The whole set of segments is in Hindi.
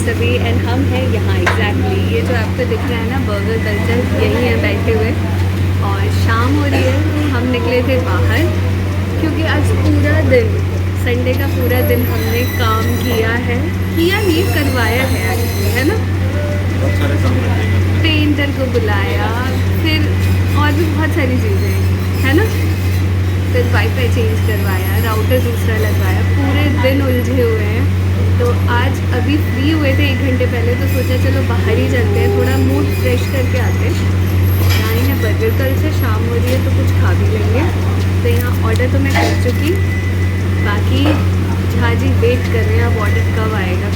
सभी एंड हम हैं यहाँ एग्जैक्टली ये जो आपको दिख रहा है ना बर्गर कल्चर, यहीं है बैठे हुए और शाम हो रही है। हम निकले थे बाहर क्योंकि आज पूरा दिन संडे का पूरा दिन हमने काम किया नहीं करवाया है एक्चुअली, है ना। बहुत सारे काम करते हैं, पेंटर को बुलाया, फिर और भी बहुत सारी चीज़ें है ना। फिर वाईफाई चेंज करवाया, राउटर दूसरा लगवाया, पूरे दिन उलझे हुए हैं। तो आज अभी फ्री हुए थे 1 घंटे पहले, तो सोचा चलो बाहर ही चलते हैं, थोड़ा मूड फ्रेश करके आते हैं। यहाँ है बर्गर, कल से शाम हो रही है तो कुछ खा भी लेंगे। तो यहाँ ऑर्डर तो मैं कर चुकी, बाकी झाजी वेट कर रहे हैं अब ऑर्डर कब आएगा।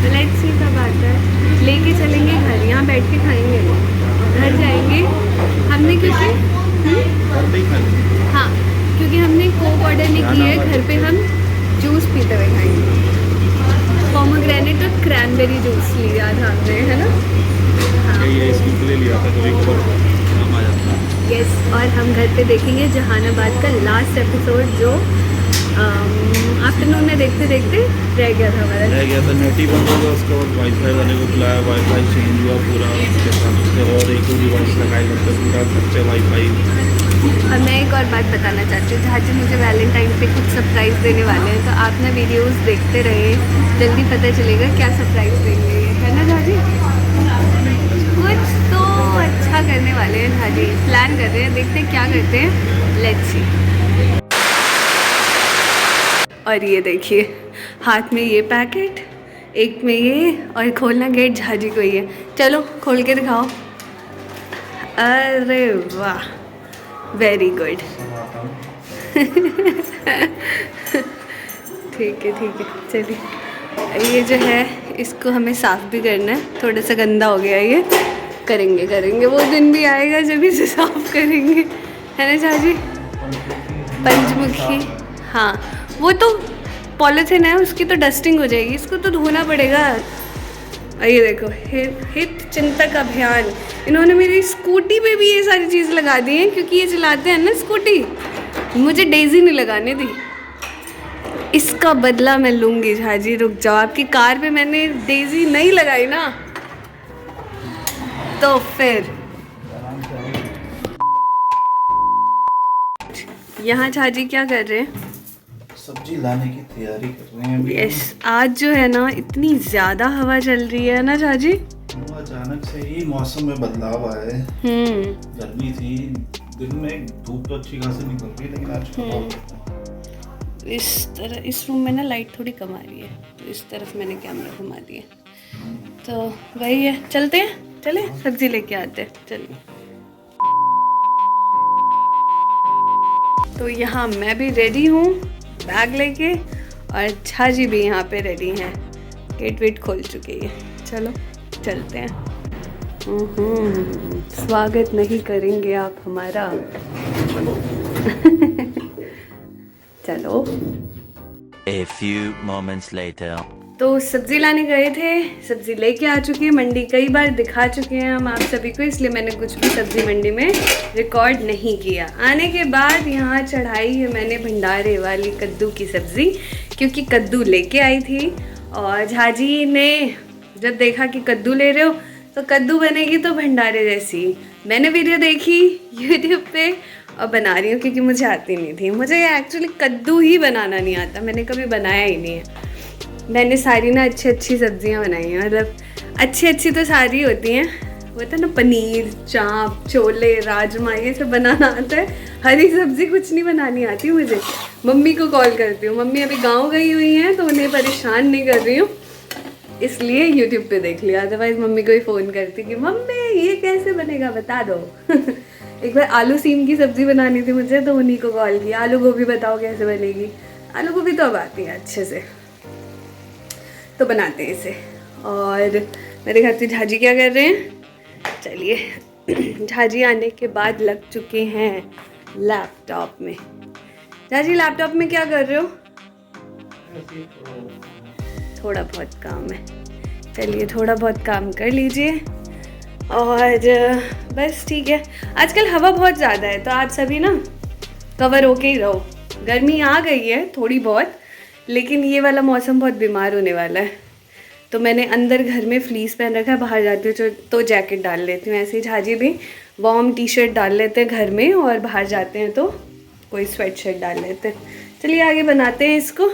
तो लेट्स सी कब आता है। लेके चलेंगे घर, यहाँ बैठ के खाएंगे, घर जाएंगे हमने क्योंकि हाँ, क्योंकि हमने कोक ऑर्डर नहीं की है, घर पे हम जूस पीते हुए खाएंगे। पोमोग्रेनेट और क्रैनबेरी जूस लिया था हमने, है ना। हाँ ये इसके लिए लिया था, कभी कभार काम आ जाता है। यस, और हम घर पे देखेंगे जहानाबाद का लास्ट एपिसोड जो आफ्टरनून में देखते देखते रह गया था नेट ही बंद हो गया। उसके बाद वाईफाई वाले को बुलाया, वाईफाई चेंज हुआ पूरा, उसके साथ उसके और एक डिवाइस लगाए करते पूरा खर्चे वाईफाई। और मैं एक और बात बताना चाहती हूँ, झाजी मुझे वैलेंटाइन पे कुछ सरप्राइज़ देने वाले हैं, तो आप ना वीडियोस देखते रहे, जल्दी पता चलेगा क्या सरप्राइज़ देंगे, है ना झाजी। कुछ तो अच्छा करने वाले हैं झाजी, प्लान कर रहे हैं, देखते हैं क्या करते हैं, लेट्स सी। और ये देखिए हाथ में ये पैकेट, एक में ये, और खोलना गेट झाजी को ही है। चलो खोल के दिखाओ। अरे वाह, वेरी गुड। ठीक है चलिए। ये जो है इसको हमें साफ़ भी करना है, थोड़ा सा गंदा हो गया ये, करेंगे वो दिन भी आएगा जब इसे साफ़ करेंगे, है ना झाजी। पंचमुखी, हाँ वो तो पॉलीथिन है, उसकी तो डस्टिंग हो जाएगी, इसको तो धोना पड़ेगा। ये देखो हित चिंतक अभियान, इन्होंने मेरी स्कूटी पे भी ये सारी चीज़ लगा दी है, क्योंकि ये चलाते हैं ना स्कूटी, मुझे डेज़ी नहीं लगाने दी। इसका बदला मैं लूँगी झाजी, रुक जाओ। आपकी कार पे मैंने डेज़ी नहीं लगाई ना, तो फिर यहाँ झाजी क्या कर रहे हैं, सब्जी लाने की तैयारी कर रहे हैं। यस, आज जो है ना इतनी ज़्यादा हवा चल रही है ना झाजी। अचानक से ही मौसम में बदलाव आया है। गर्मी थी, दिन में धूप तो अच्छी खासी निकल रही है, लेकिन आज इस तरह इस रूम में ना लाइट थोड़ी कम आ रही है, तो इस तरफ मैंने कैमरा घुमा दिया, तो वही है। चलते हैं, चले सब्जी लेके आते हैं, चलिए। तो यहाँ मैं भी रेडी हूँ बैग लेके, और झाजी भी यहाँ पे रेडी हैं, गेट वेट खोल चुकी है। चलो चलते हैं। स्वागत नहीं करेंगे आप हमारा। चलो। A few moments later. तो सब्ज़ी लाने गए थे, सब्ज़ी लेके आ चुकी है, मंडी कई बार दिखा चुके हैं हम आप सभी को, इसलिए मैंने कुछ भी सब्ज़ी मंडी में रिकॉर्ड नहीं किया। आने के बाद यहाँ चढ़ाई है मैंने भंडारे वाली कद्दू की सब्ज़ी, क्योंकि कद्दू लेके आई थी, और झाजी ने जब देखा कि कद्दू ले रहे हो तो कद्दू बनेगी तो भंडारे जैसी। मैंने वीडियो देखी यूट्यूब पे और बना रही हूँ, क्योंकि मुझे आती नहीं थी। मुझे एक्चुअली कद्दू ही बनाना नहीं आता, मैंने कभी बनाया ही नहीं है। मैंने सारी ना अच्छी सब्जियां बनाई हैं, मतलब अच्छी तो सारी होती हैं, वो था ना पनीर, चाप, छोले, राजमा, ये सब बनाना आता है। हरी सब्जी कुछ नहीं बनानी आती मुझे। मम्मी को कॉल करती हूँ, मम्मी अभी गांव गई हुई हैं तो उन्हें परेशान नहीं कर रही हूँ, इसलिए यूट्यूब पे देख लिया। अदरवाइज़ मम्मी को ही फ़ोन करती कि मम्मी ये कैसे बनेगा बता दो। एक बार आलू सीम की सब्ज़ी बनानी थी मुझे, तो उन्हीं को कॉल किया, आलू गोभी बताओ कैसे बनेगी। आलू गोभी तो अब आती है अच्छे से, तो बनाते हैं इसे। और मैं दिखाती हूँ झाजी क्या कर रहे हैं। चलिए, झाजी आने के बाद लग चुके हैं लैपटॉप में। झाजी लैपटॉप में क्या कर रहे हो? थोड़ा बहुत काम है, चलिए थोड़ा बहुत काम कर लीजिए। और बस ठीक है, आजकल हवा बहुत ज़्यादा है, तो आप सभी ना कवर होके ही रहो। गर्मी आ गई है थोड़ी बहुत, लेकिन ये वाला मौसम बहुत बीमार होने वाला है, तो मैंने अंदर घर में फ्लीस पहन रखा है, बाहर जाती हूँ तो जैकेट डाल लेती हूँ। ऐसे ही झाजी भी वार्म टी शर्ट डाल लेते हैं घर में और बाहर जाते हैं तो कोई स्वेट शर्ट डाल लेते हैं। चलिए आगे बनाते हैं इसको,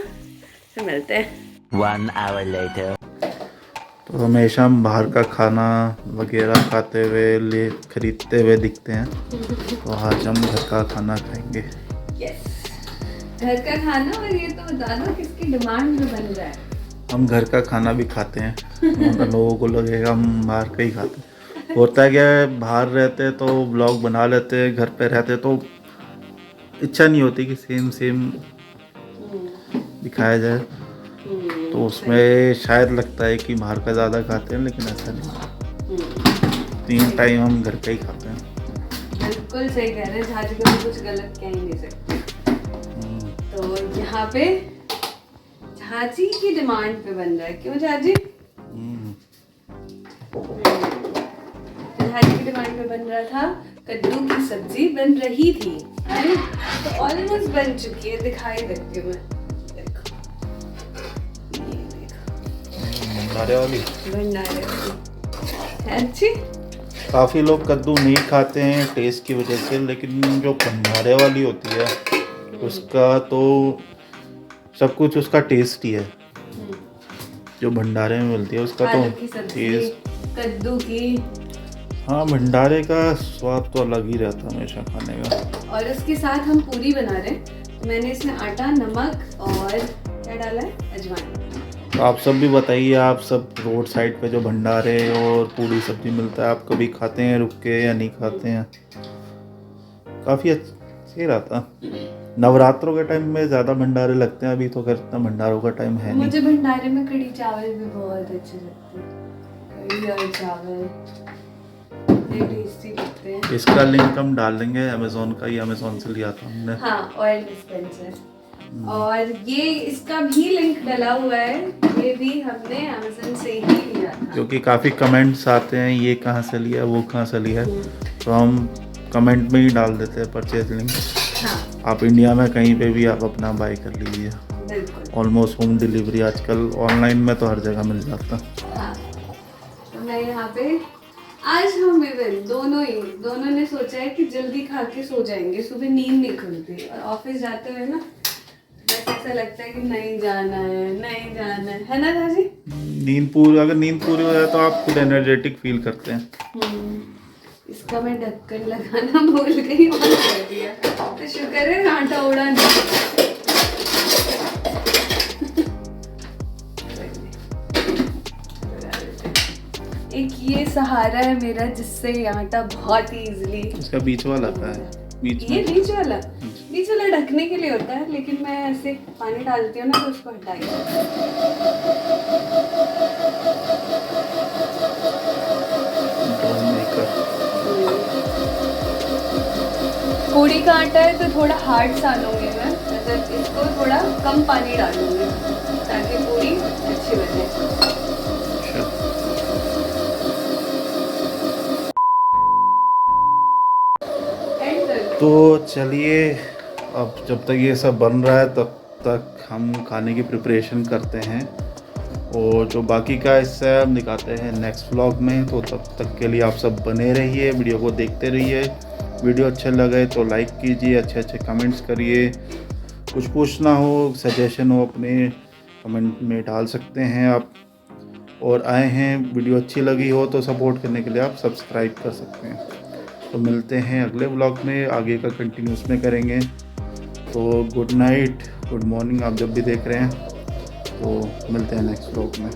फिर मिलते हैं। 1 hour later. तो हमेशा हम बाहर का खाना वगैरह खाते हुए खरीदते हुए दिखते हैं, तो आज हम घर का खाना खाएंगे। यस, घर का खाना। और ये तो बता दो किसकी डिमांड में बन रहा है। हम घर का खाना भी खाते हैं, लोगों को लगेगा हम बाहर का ही खाते हैं। होता है क्या, बाहर रहते तो ब्लॉग बना लेते, घर पे रहते तो इच्छा नहीं होती कि सेम दिखाया जाए, तो उसमें शायद लगता है कि बाहर का ज़्यादा खाते हैं, लेकिन ऐसा नहीं। 3 टाइम हम घर का ही खाते हैं। बिल्कुल सही कह रहे हैं, झाजी को भी कुछ गलत कह ही नहीं सकते। तो यहाँ पे झाजी की डिमांड पे बन रहा है। क्यों झाजी? झाजी की डिमांड पे बन रहा था, कद्दू की सब्जी बन रही थी, तो ऑलमोस्ट बन चुकी है। दिखाई देती हूँ मैं, देखो ये देखो भंडारे वाली। अच्छी। काफ़ी लोग कद्दू नहीं खाते हैं टेस्ट की वजह से, लेकिन जो भंडारे वाली होती है उसका तो सब कुछ उसका टेस्ट ही है। जो भंडारे में मिलती है उसका तो टेस्ट, कद्दू की। हाँ, भंडारे का स्वाद तो अलग ही रहता है हमेशा खाने का। और उसके साथ हम पूरी बना रहे हैं। मैंने इसमें आटा, नमक और क्या डाला है, अजवाइन। तो आप सब भी बताइए, आप सब रोड साइड पे जो भंडारे और पूरी सब्जी मिलता है, आप कभी खाते हैं रुक के या नहीं खाते हैं? काफ़ी अच्छा रहता। नवरात्रों के टाइम में ज़्यादा भंडारे लगते हैं, अभी तो खैर इतना भंडारों का टाइम है नहीं। मुझे भंडारे में कढ़ी चावल भी बहुत अच्छे लगते हैं। कढ़ी और चावल टेस्टी लगते हैं। इसका लिंक हम डाल देंगे अमेज़ॉन का, ये अमेज़ॉन से लिया था हमने। हाँ, ऑयल डिस्पेंसर। और ये इसका भी लिंक डला हुआ है, ये भी हमने अमेज़न से ही लिया था। क्योंकि काफ़ी कमेंट्स आते हैं ये कहाँ से लिया, वो कहाँ से लिया, तो हम कमेंट में ही डाल देते हैं परचेज लिंक। हाँ, आप इंडिया में कहीं पे भी आप अपना बाय कर लीजिए। बिल्कुल। ऑलमोस्ट होम डिलीवरी आजकल ऑनलाइन में तो हर जगह मिल जाता। हाँ, तो मैं यहाँ पे आज हम दोनों ने सोचा है कि जल्दी खा के सो जाएंगे, सुबह नींद नहीं खुलती। और ऑफिस जाते हुए ना बस ऐसा लगता है कि नहीं जाना है ना झाजी? अगर नींद पूरी हो जाए तो आप खुद एनर्जेटिक फील करते हैं। इसका मैं ढक्कन लगाना भूल गई, ऑन कर दिया, तो शुक्र है आटा उड़ा नहीं। एक ये सहारा है मेरा जिससे ये आटा बहुत ही इजीली। इसका बीच वाला का है, ये बीच वाला ढकने के लिए होता है, लेकिन मैं ऐसे पानी डालती हूँ ना तो उसको हटाई। पूड़ी का आटा है तो थोड़ा हार्ड सानूंगी मैं, मतलब इसको थोड़ा कम पानी डालूंगी ताकि पूड़ी अच्छी बने। तो चलिए, अब जब तक ये सब बन रहा है तब तक हम खाने की प्रिपरेशन करते हैं, और जो बाकी का हिस्सा है हम दिखाते हैं नेक्स्ट व्लॉग में। तो तब तक के लिए आप सब बने रहिए, वीडियो को देखते रहिए। वीडियो अच्छे लगे तो लाइक कीजिए, अच्छे कमेंट्स करिए। कुछ पूछना हो, सजेशन हो, अपने कमेंट में डाल सकते हैं आप। और आए हैं, वीडियो अच्छी लगी हो तो सपोर्ट करने के लिए आप सब्सक्राइब कर सकते हैं। तो मिलते हैं अगले व्लॉग में, आगे का कंटिन्यूस में करेंगे। तो गुड नाइट, गुड मॉर्निंग आप जब भी देख रहे हैं, तो मिलते हैं नेक्स्ट व्लॉग में।